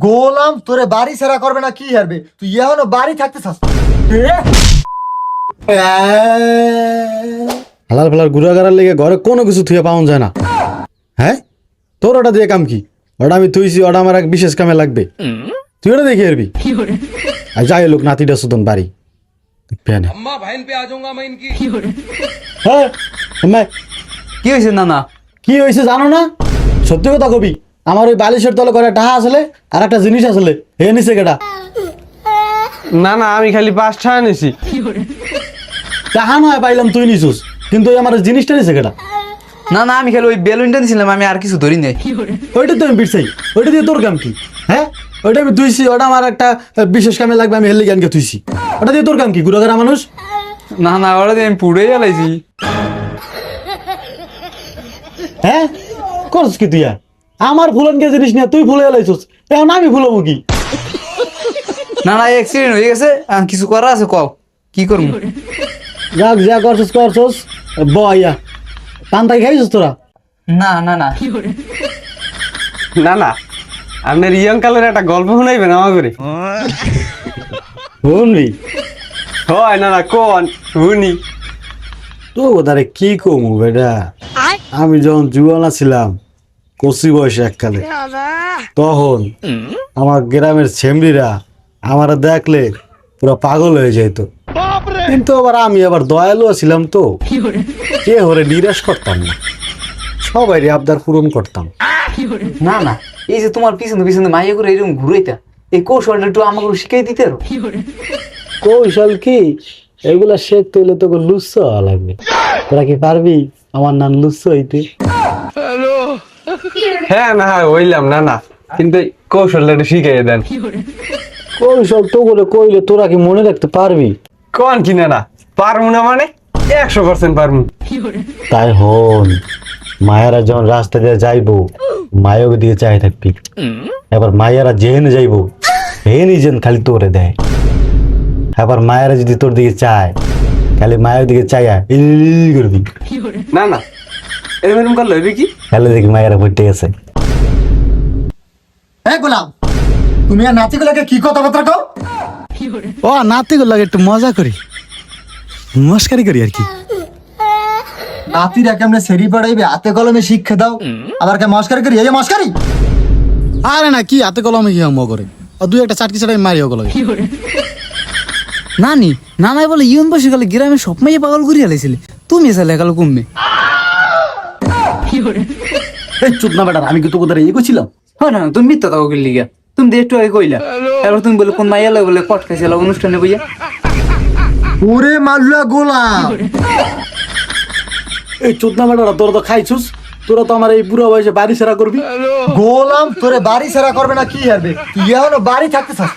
গোলাম তোরে বাড়ি ছাড়া করবে না কি হারবে, তুই এখনো বাড়ি থাকতে চাস? হালাল ফালার গুড়াগাড়ার লেগে ঘরে কোনো কিছু থুয়ে পাওয়া যায় না। হ্যাঁ, তোর ওটা দিয়ে কাম কি? ওটা আমি থুইছি, ওটা আমার এক বিশেষ কামে লাগবে। তুই ওটা দেখে এরবি। আর যাই লোক নাতিটা সুদন বাড়ি अम्मा बहन पे आ जाऊंगा मैं इनकी। হ্যাঁ কি হয়েছে নানা? কি হয়েছে জানো না? সত্যি কথা কবি, আমার ওই বালিশের তলে করে টাহা আসলে আর একটা জিনিস আসলে হে নিছে কেটা? না না, আমি খালি 5 টাকা নিছি। টাহা নয় পাইলাম তুই নিছুস, কিন্তু ওই আমার জিনিসটা নিছে কেটা? না না, আমি খালি ওই বেলুনটা দিছিলাম, আমি আর কিছু ধরি নাই। ওইটা তো আমি পিটছাই, ওইটা দিয়ে তোর কাম কি? হ্যাঁ, ওইটা আমি তুইছি, ওটা আমার একটা বিশেষ কামে লাগবে, আমি হেললি জ্ঞানকে তুইছি। ওটা দিয়ে তোর কাম কি গুড়াগাড়া মানুষ? না না, ওরা দিয়ে আমি পুড়ে গেলাইছি। হ্যাঁ করছিস কি তুই? আমার ফুলনকে জিনিস নিয়ে তুই ফুলে এলাইছিস, এখন আমি ফুলবো কি? না না, অ্যাক্সিডেন্ট হয়ে গেছে, কিছু করা আছে কও, কি করবো? যাক যা করছিস করছিস, বয়া পান্তাই খাইছিস তোরা? না না না না না, আপনার ইয়ংকালের একটা গল্প শুনাইবেন আমার করে? শুনবি? হয় না না, কোন শুনি। তো ওদারে কি কমু বেটা, আমি যখন জুয়ানা ছিলাম কচি বয়সে এককালে, তখন আমার গ্রামের ছেমড়িরা আমার দেখলে পুরো পাগল হয়ে যেত। কিন্তু আমি আবার দয়ালু ছিলাম, তো কে হরে নিরাশ করতাম না, সবাই আবদার পূরণ করতাম। না না, এই যে তোমার পিছনে পিছনে মাইয়া করে এরকম ঘুরাইতা, এই কৌশলটা একটু আমাকে শিখাই দিতে আরো। কৌশল কি? এগুলা শেখতে হইলে তোকে লুচ্ছ হওয়া লাগবে। তোরা কি পারবি আমার নাম লুচ্ছ হইতে? হ্যাঁ না হয় হইলাম না না, কিন্তু এই কৌশলটা একটু শিখাই দেন। কৌশল তো বলে কইলে তোরা কি মনে রাখতে পারবি? কোন কি না না, পারমু না মানে 100% পারমু। তাই হন, মায়েরা যখন রাস্তা দিয়ে যাইবো মায়ের দিকে চাই থাকবি, এবার মায়েরা যেহেনে যাইবো হেনি যেন খালি তোরে দেয়। এবার মায়েরা যদি তোর দিকে চায় খালি মায়ের দিকে চাইয়া ইল করবি। না না, এরকম করলে হইবে কি? তাহলে দেখি মায়েরা পড়তে গেছে। হ্যাঁ গোলাম, তুমি আর নাতিগুলোকে কি কথাবার্তা কও? ও নাতিগুলো লাগে একটু মজা করি, মস্কারি করি আর কি। নাতিরা কেমনে সেরি পড়াইবে, হাতে কলমে শিক্ষা দাও, আবার কে মস্কারি করি? এই যে মস্কারি। আরে না, কি হাতে কলমে কি ম করে, ও দুই একটা চাটকি চাটাই মারি ওগুলো। নানি নানাই বলে ইউন বসে গেলে গ্রামে সব মাইয়া পাগল ঘুরিয়ে আলাইছিলে, তুমি এসে লেখালো কমবে। এই চুপ না বেটা, আমি কি তোকে দ্বারা এগোছিলাম? হয় না, তুমি মিথ্যা তাও গেলি গা, তুমি তো একটু আগে কইলা, এবার তুমি বলে কোন মাইয়া লাগে বলে কট খাইছিল অনুষ্ঠানে বইয়া। ওরে মাল্লা গোলাম, এই চুপ না বেটা, তোরা তো খাইছুস, তোরা তো আমার এই বুড়া বয়সে বাড়ি ছাড়া করবি। গোলাম তোরে বাড়ি ছাড়া করবে না কি হারবে, তুই এখনো বাড়ি থাকতে চাস?